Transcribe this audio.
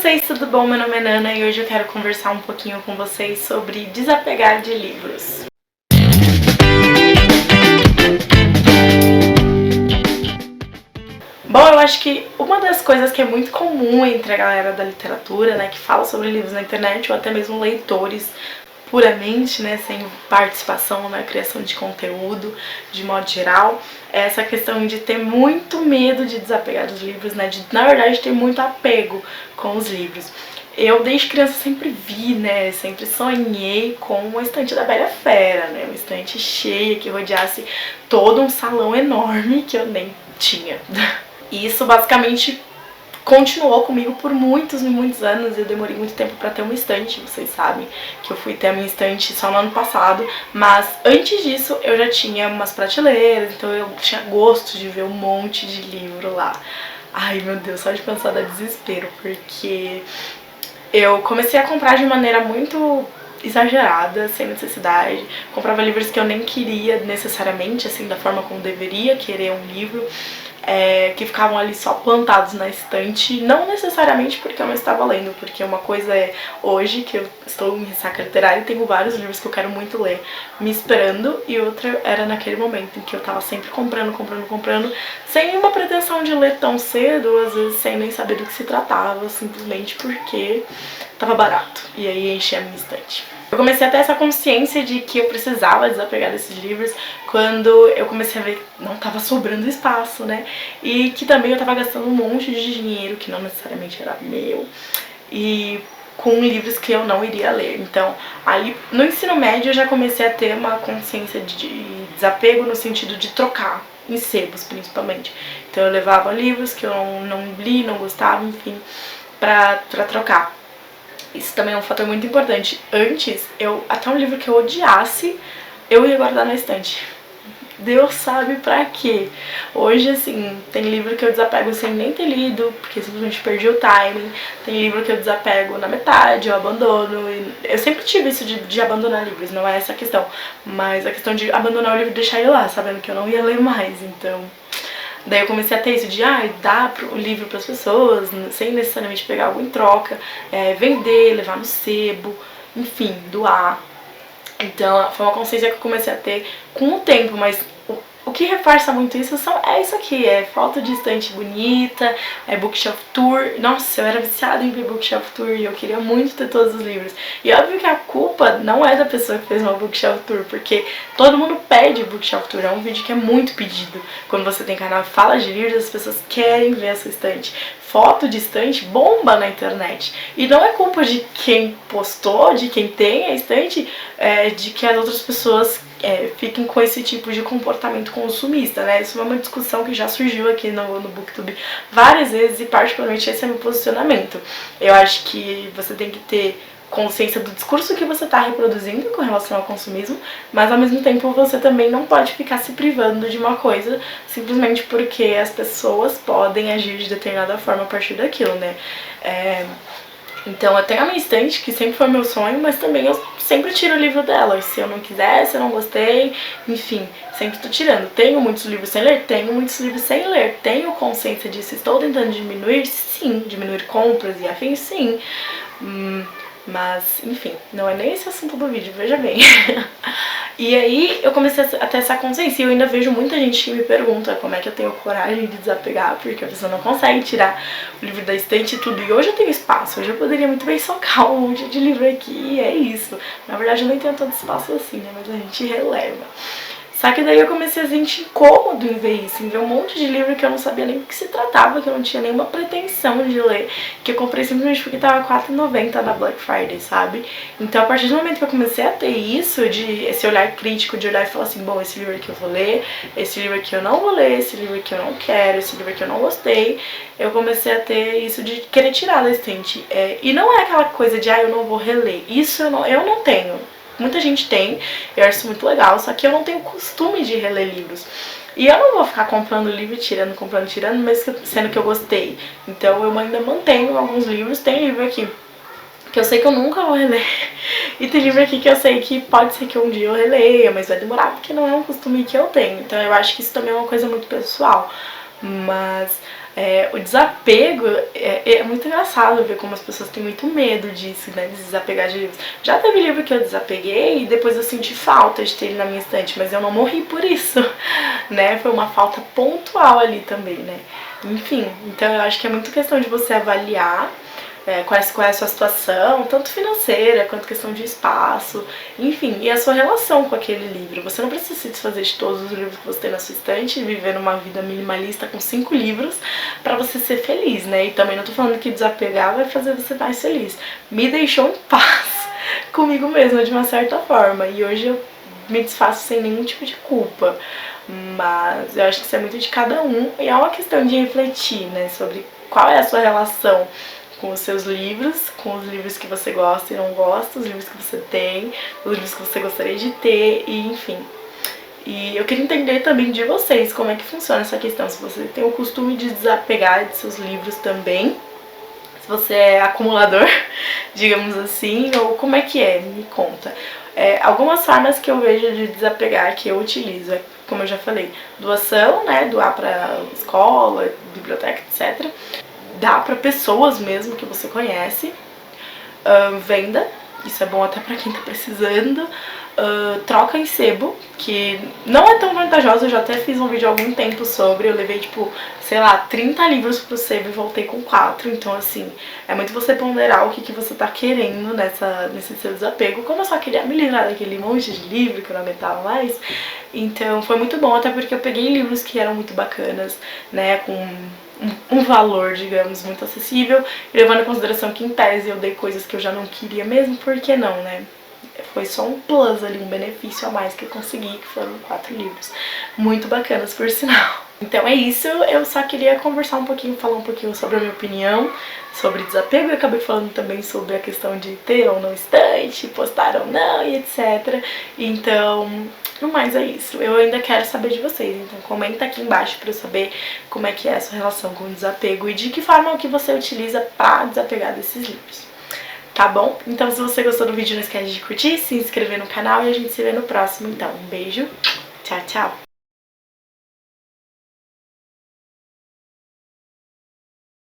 vocês, tudo bom? Meu nome é Nana e hoje eu quero conversar um pouquinho com vocês sobre desapegar de livros. Bom, eu acho que uma das coisas que é muito comum entre a galera da literatura, né, que fala sobre livros na internet, ou até mesmo leitores puramente, né, sem participação na criação de conteúdo, de modo geral, é essa questão de ter muito medo de desapegar dos livros, né, de, na verdade, ter muito apego com os livros. Eu, desde criança, sempre vi, né, sempre sonhei com uma estante da Bela Fera, né, uma estante cheia que rodeasse todo um salão enorme que eu nem tinha. E isso, basicamente, continuou comigo por muitos anos. Eu demorei muito tempo pra ter uma estante, vocês sabem que eu fui ter a minha estante só no ano passado, mas antes disso eu já tinha umas prateleiras, então eu tinha gosto de ver um monte de livro lá. Ai meu Deus, só de pensar dá desespero, porque eu comecei a comprar de maneira muito exagerada, sem necessidade, comprava livros que eu nem queria necessariamente, assim, da forma como deveria querer um livro, que ficavam ali só plantados na estante, não necessariamente porque eu não estava lendo, porque uma coisa é hoje, que eu estou em ressaca literária e tenho vários livros que eu quero muito ler me esperando, e outra era naquele momento em que eu tava sempre comprando, sem nenhuma pretensão de ler tão cedo, às vezes sem nem saber do que se tratava, simplesmente porque tava barato, e aí enchi a minha estante. Eu comecei a ter essa consciência de que eu precisava desapegar desses livros quando eu comecei a ver que não tava sobrando espaço, né? E que também eu tava gastando um monte de dinheiro que não necessariamente era meu, e com livros que eu não iria ler. Então, ali no ensino médio eu já comecei a ter uma consciência de desapego no sentido de trocar, em sebos principalmente. Então eu levava livros que eu não li, não gostava, enfim, pra trocar. Isso também é um fator muito importante. Antes, até um livro que eu odiasse, eu ia guardar na estante. Deus sabe pra quê. Hoje, assim, tem livro que eu desapego sem nem ter lido, porque simplesmente perdi o timing. Tem livro que eu desapego na metade, eu abandono. Eu sempre tive isso de abandonar livros, não é essa a questão. Mas a questão de abandonar o livro e deixar ele lá, sabendo que eu não ia ler mais, então... Daí eu comecei a ter isso de dar o livro para as pessoas, sem necessariamente pegar algo em troca, vender, levar no sebo, enfim, doar. Então foi uma consciência que eu comecei a ter com o tempo, mas o que reforça muito isso é isso aqui, é foto de estante bonita, é bookshelf tour. Nossa, eu era viciada em ver bookshelf tour e eu queria muito ter todos os livros. E óbvio que a culpa não é da pessoa que fez uma bookshelf tour, porque todo mundo pede bookshelf tour, é um vídeo que é muito pedido. Quando você tem canal que fala de livros, as pessoas querem ver a sua estante. Foto de estante bomba na internet. E não é culpa de quem postou, de quem tem a estante, de que as outras pessoas fiquem com esse tipo de comportamento consumista, né? Isso é uma discussão que já surgiu aqui no Booktube várias vezes, e particularmente esse é meu posicionamento. Eu acho que você tem que ter consciência do discurso que você está reproduzindo com relação ao consumismo, mas ao mesmo tempo você também não pode ficar se privando de uma coisa simplesmente porque as pessoas podem agir de determinada forma a partir daquilo, né? Então eu tenho a minha estante, que sempre foi meu sonho, mas também eu sempre tiro o livro dela. Se eu não quiser, se eu não gostei, enfim, sempre tô tirando. Tenho muitos livros sem ler? Tenho muitos livros sem ler. Tenho consciência disso. Estou tentando diminuir? Sim. Diminuir compras e afins? Sim. Mas, enfim, não é nem esse assunto do vídeo, veja bem. E aí eu comecei a ter essa consciência, e eu ainda vejo muita gente que me pergunta como é que eu tenho coragem de desapegar, porque a pessoa não consegue tirar o livro da estante e tudo. E hoje eu tenho espaço, hoje eu poderia muito bem socar um monte de livro aqui, e é isso. Na verdade eu nem tenho tanto espaço assim, né, mas a gente releva. Só que daí eu comecei a sentir incômodo em ver isso, em ver um monte de livro que eu não sabia nem do que se tratava, que eu não tinha nenhuma pretensão de ler, que eu comprei simplesmente porque tava R$4,90 na Black Friday, sabe? Então a partir do momento que eu comecei a ter isso, esse olhar crítico, de olhar e falar assim, bom, esse livro aqui eu vou ler, esse livro aqui eu não vou ler, esse livro aqui eu não quero, esse livro aqui eu não gostei, eu comecei a ter isso de querer tirar da estante. E não é aquela coisa de, eu não vou reler, isso eu não tenho. Muita gente tem, eu acho isso muito legal, só que eu não tenho costume de reler livros. E eu não vou ficar comprando livro e tirando, comprando e tirando, mesmo sendo que eu gostei. Então eu ainda mantenho alguns livros. Tem livro aqui que eu sei que eu nunca vou reler, e tem livro aqui que eu sei que pode ser que um dia eu releia, mas vai demorar porque não é um costume que eu tenho. Então eu acho que isso também é uma coisa muito pessoal. Mas O desapego é muito engraçado ver como as pessoas têm muito medo disso, né, de desapegar de livros. Já teve livro que eu desapeguei e depois eu senti falta de ter ele na minha estante, mas eu não morri por isso, né, foi uma falta pontual ali também, né. Enfim, então eu acho que é muito questão de você avaliar qual é a sua situação, tanto financeira quanto questão de espaço, enfim, e a sua relação com aquele livro. Você não precisa se desfazer de todos os livros que você tem na sua estante e viver uma vida minimalista com 5 livros pra você ser feliz, né? E também não tô falando que desapegar vai fazer você mais feliz. Me deixou em paz comigo mesma de uma certa forma, e hoje eu me desfaço sem nenhum tipo de culpa. Mas eu acho que isso é muito de cada um e é uma questão de refletir, né, sobre qual é a sua relação com os seus livros, com os livros que você gosta e não gosta, os livros que você tem, os livros que você gostaria de ter, e enfim. E eu queria entender também de vocês como é que funciona essa questão, se você tem o costume de desapegar de seus livros também, se você é acumulador, digamos assim, ou como é que é, me conta. Algumas formas que eu vejo de desapegar que eu utilizo como eu já falei, doação, né, doar pra escola, biblioteca, etc. Dá pra pessoas mesmo que você conhece. Venda, isso é bom até pra quem tá precisando. Troca em sebo, que não é tão vantajosa, eu já até fiz um vídeo há algum tempo sobre, eu levei tipo, sei lá, 30 livros pro sebo e voltei com 4, então assim, é muito você ponderar o que você tá querendo nesse seu desapego. Como eu só queria me livrar daquele monte de livro que eu não aguentava mais, então foi muito bom, até porque eu peguei livros que eram muito bacanas, né, com um valor, digamos, muito acessível, e levando em consideração que em tese eu dei coisas que eu já não queria mesmo, por que não, né? Foi só um plus ali, um benefício a mais que eu consegui, que foram 4 livros. Muito bacanas, por sinal. Então é isso, eu só queria conversar um pouquinho, falar um pouquinho sobre a minha opinião, sobre desapego. Eu acabei falando também sobre a questão de ter ou não estante, postar ou não e etc. Então, no mais é isso. Eu ainda quero saber de vocês, então comenta aqui embaixo pra eu saber como é que é a sua relação com o desapego e de que forma que você utiliza pra desapegar desses livros. Tá bom? Então se você gostou do vídeo, não esquece de curtir, se inscrever no canal e a gente se vê no próximo. Então, um beijo, tchau, tchau!